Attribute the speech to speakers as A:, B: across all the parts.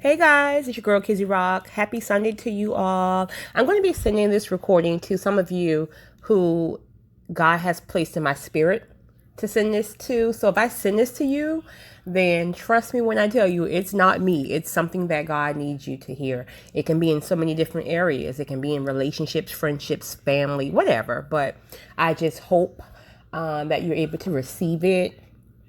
A: Hey guys, it's your girl Kizzy Rock. Happy Sunday to you all. I'm going to be sending this recording to some of you who God has placed in my spirit to send this to. So if I send this to you, then trust me when I tell you it's not me. It's something that God needs you to hear. It can be in so many different areas. It can be in relationships, friendships, family, whatever. But I just hope that you're able to receive it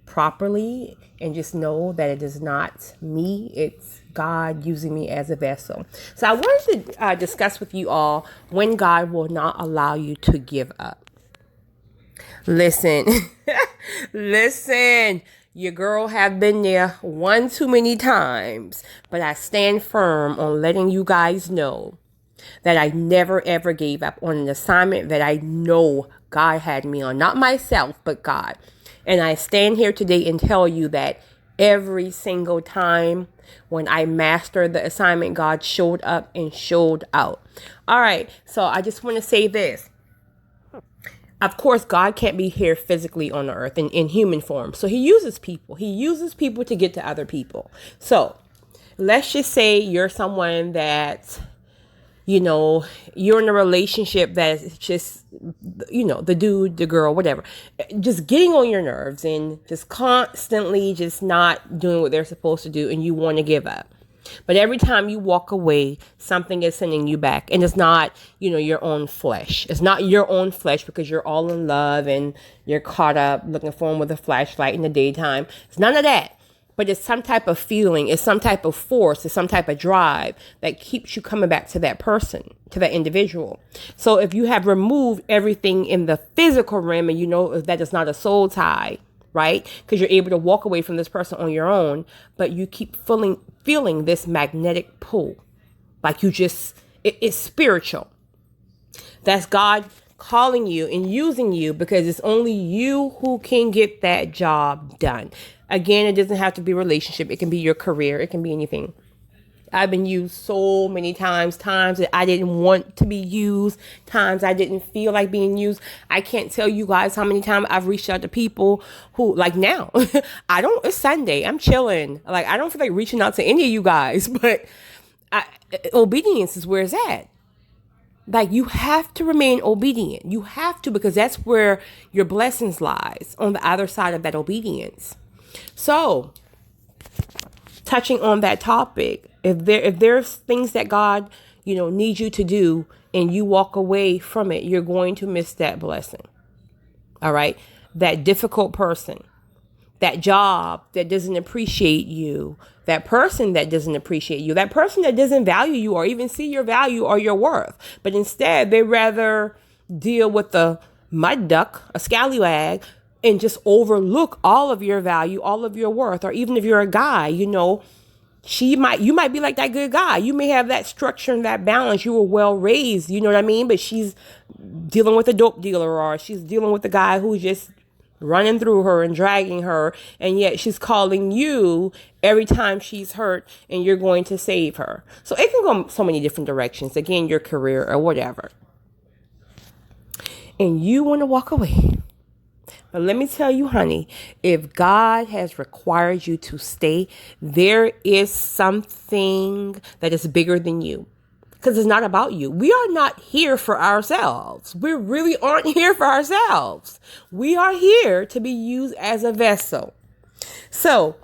A: properly and just know that it is not me. It's God using me as a vessel. So I wanted to discuss with you all when God will not allow you to give up. Listen, listen, your girl have been there one too many times, but I stand firm on letting you guys know that I never ever gave up on an assignment that I know God had me on. Not myself, but God. And I stand here today and tell you that every single time when I mastered the assignment, God showed up and showed out. All right, so I just want to say this. Of course, God can't be here physically on the earth in human form. So he uses people. He uses people to get to other people. So let's just say you're someone that, you're in a relationship that's just, the dude, the girl, whatever, just getting on your nerves and just constantly just not doing what they're supposed to do, and you want to give up. But every time you walk away, something is sending you back. And it's not, your own flesh. It's not your own flesh because you're all in love and you're caught up looking for him with a flashlight in the daytime. It's none of that. But it's some type of feeling, it's some type of force, it's some type of drive that keeps you coming back to that person, to that individual. So if you have removed everything in the physical realm and you know that it's not a soul tie, right? Because you're able to walk away from this person on your own, but you keep feeling this magnetic pull. Like it's spiritual. That's God calling you and using you because it's only you who can get that job done. Again, it doesn't have to be a relationship. It can be your career. It can be anything. I've been used so many times that I didn't want to be used, times I didn't feel like being used. I can't tell you guys how many times I've reached out to people who, like now, it's Sunday, I'm chilling. Like, I don't feel like reaching out to any of you guys, but obedience is where it's at. Like, you have to remain obedient. You have to, because that's where your blessings lies, on the other side of that obedience. So, touching on that topic, if there's things that God, needs you to do and you walk away from it, you're going to miss that blessing. All right. That difficult person, that job that doesn't appreciate you, that person that doesn't appreciate you, that person that doesn't value you or even see your value or your worth. But instead, they rather deal with the mud duck, a scallywag, and just overlook all of your value, all of your worth. Or even if you're a guy, you might be like that good guy. You may have that structure and that balance. You were well raised, you know what I mean? But she's dealing with a dope dealer, or she's dealing with a guy who's just running through her and dragging her. And yet she's calling you every time she's hurt and you're going to save her. So it can go so many different directions. Again, your career or whatever. And you want to walk away. But let me tell you, honey, if God has required you to stay, there is something that is bigger than you. Because it's not about you. We are not here for ourselves. We really aren't here for ourselves. We are here to be used as a vessel. So,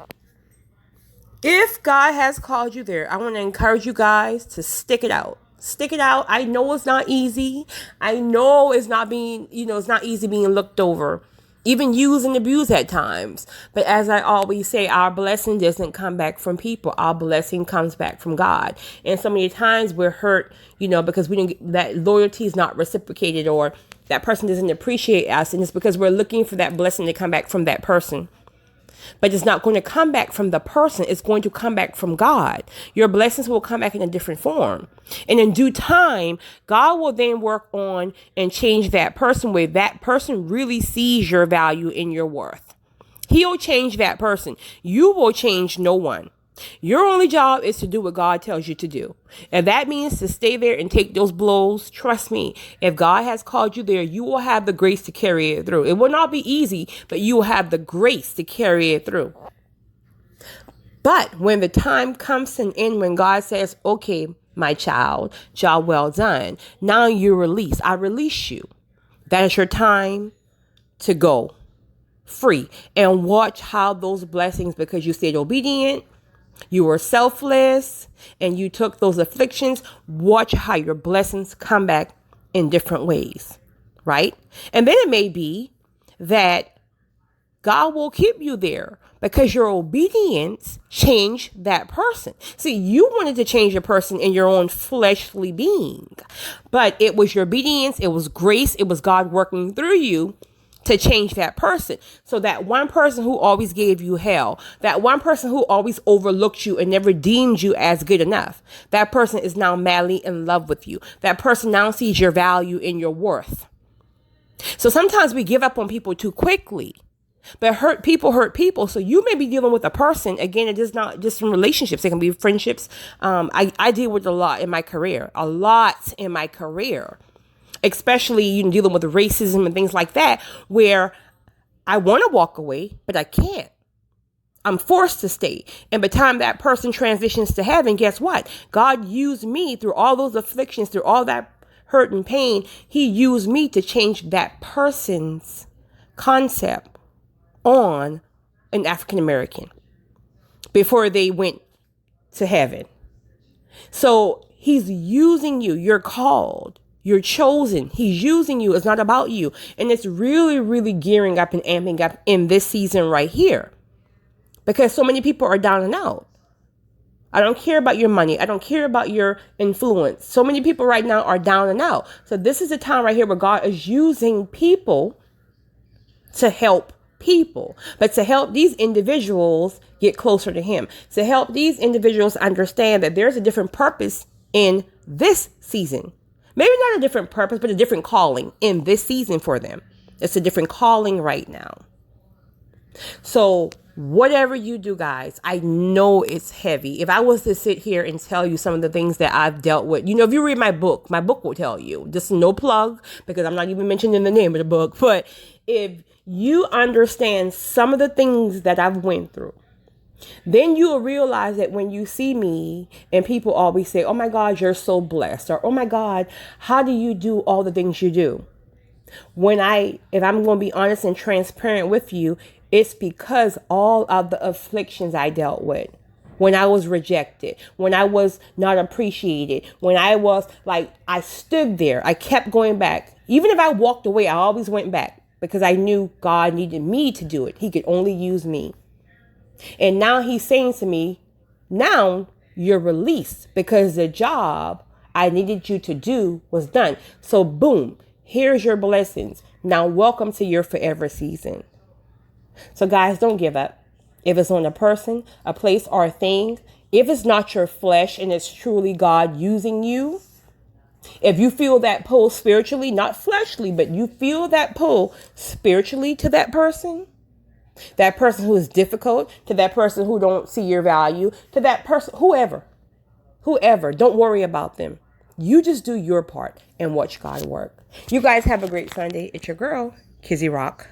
A: if God has called you there, I want to encourage you guys to stick it out. Stick it out. I know it's not easy. I know it's not easy being looked over, even used and abused at times. But as I always say, our blessing doesn't come back from people. Our blessing comes back from God. And so many times we're hurt, because we didn't get, that loyalty is not reciprocated, or that person doesn't appreciate us. And it's because we're looking for that blessing to come back from that person. But it's not going to come back from the person. It's going to come back from God. Your blessings will come back in a different form. And in due time, God will then work on and change that person where that person really sees your value and your worth. He'll change that person. You will change no one. Your only job is to do what God tells you to do. If that means to stay there and take those blows, trust me, if God has called you there, you will have the grace to carry it through. It will not be easy, but you will have the grace to carry it through. But when the time comes to an end, when God says, okay, my child, job well done. Now you're released. I release you. That is your time to go free. And watch how those blessings, because you stayed obedient, you were selfless, and you took those afflictions, watch how your blessings come back in different ways, right? And then it may be that God will keep you there because your obedience changed that person. See, you wanted to change a person in your own fleshly being, but it was your obedience, it was grace, it was God working through you to change that person. So that one person who always gave you hell, that one person who always overlooked you and never deemed you as good enough, that person is now madly in love with you. That person now sees your value and your worth. So sometimes we give up on people too quickly. But hurt people. So you may be dealing with a person. Again, it is not just in relationships. It can be friendships. I deal with a lot in my career, especially dealing with racism and things like that, where I want to walk away, but I can't. I'm forced to stay. And by the time that person transitions to heaven, guess what? God used me through all those afflictions, through all that hurt and pain. He used me to change that person's concept on an African American before they went to heaven. So he's using you. You're called. You're chosen. He's using you. It's not about you. And it's really, really gearing up and amping up in this season right here, because so many people are down and out. I don't care about your money. I don't care about your influence. So many people right now are down and out. So this is a time right here where God is using people to help people, but to help these individuals get closer to him, to help these individuals understand that there's a different purpose in this season. Maybe not a different purpose, but a different calling in this season for them. It's a different calling right now. So whatever you do, guys, I know it's heavy. If I was to sit here and tell you some of the things that I've dealt with, if you read my book will tell you. Just no plug, because I'm not even mentioning the name of the book. But if you understand some of the things that I've went through, then you will realize that when you see me and people always say, oh my God, you're so blessed, or oh my God, how do you do all the things you do? If I'm going to be honest and transparent with you, it's because all of the afflictions I dealt with, when I was rejected, when I was not appreciated, when I stood there, I kept going back. Even if I walked away, I always went back, because I knew God needed me to do it. He could only use me. And now he's saying to me, now you're released, because the job I needed you to do was done. So boom, here's your blessings. Now welcome to your forever season. So guys, don't give up. If it's on a person, a place, or a thing, if it's not your flesh and it's truly God using you, if you feel that pull spiritually, not fleshly, but you feel that pull spiritually to that person who is difficult, to that person who don't see your value, to that person, whoever, don't worry about them. You just do your part and watch God work. You guys have a great Sunday. It's your girl, Kizzy Rock.